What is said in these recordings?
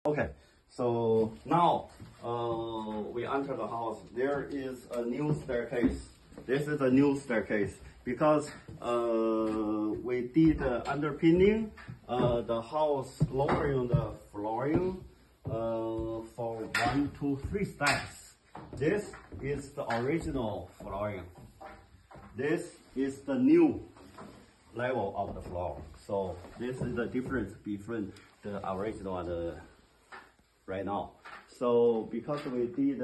Okay, so now we enter the house. There is a new staircase. This is a new staircase because we did underpinning the house, lowering the flooring for 1, 2, 3 steps. This is the original flooring. This is the new level of the floor. So this is the difference between the original and the right now. So because we did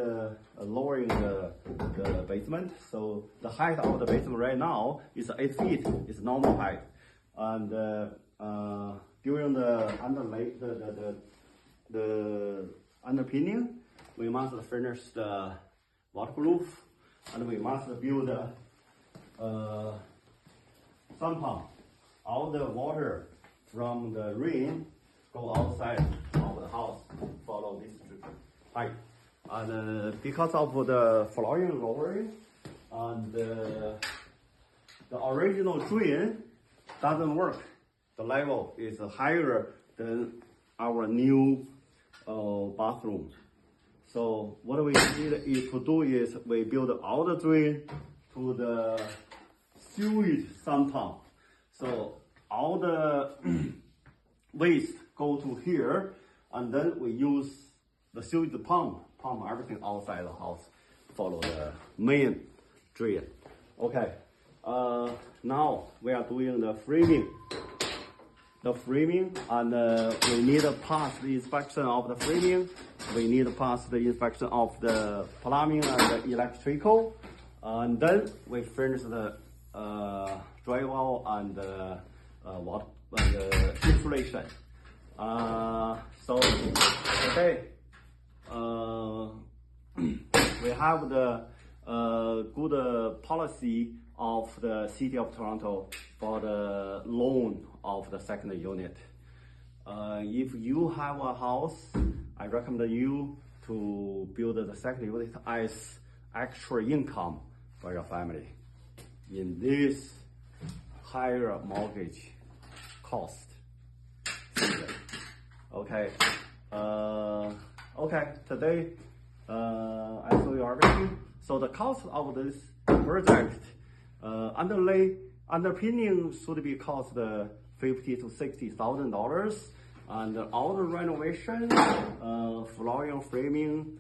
lowering the basement, so the height of the basement right now is 8 feet. It's normal height. And during the underpinning, we must finish the waterproof, and we must build sun pump. All the water from the rain go outside of the house, follow this pipe. And because of the flooring lowering, and the original drain doesn't work. The level is higher than our new bathroom. So what we need to do is we build all the drain to the sewage sun pump. So all the waste go to here, and then we use the sewage pump everything outside the house, follow the main drain. Okay, now we are doing the framing. And we need to pass the inspection of the framing. We need to pass the inspection of the plumbing and the electrical, and then we finish the drywall and water and insulation. So today we have the good policy of the City of Toronto for the loan of the second unit. If you have a house, I recommend you to build the second unit as extra income for your family in this higher mortgage cost. Okay. Okay. Today I show you everything. So the cost of this project, underpinning should be cost $50,000 to $60,000, and all the renovation, flooring, framing,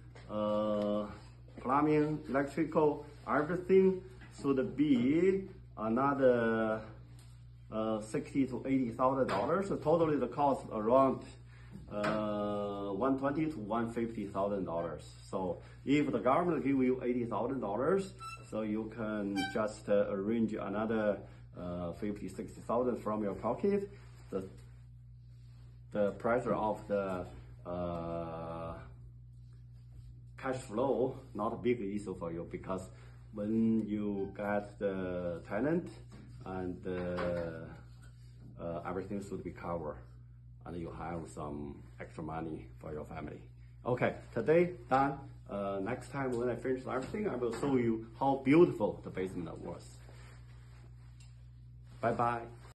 plumbing, electrical, everything should be another $60,000 to $80,000. So totally the cost around $120,000 to $150,000. So if the government give you $80,000, so you can just arrange another $50,000, $60,000 from your pocket. The pressure of the cash flow not a big issue for you, because when you get the tenant and everything should be covered, and you have some extra money for your family. Okay, today done. Next time when I finish everything, I will show you how beautiful the basement was. Bye bye.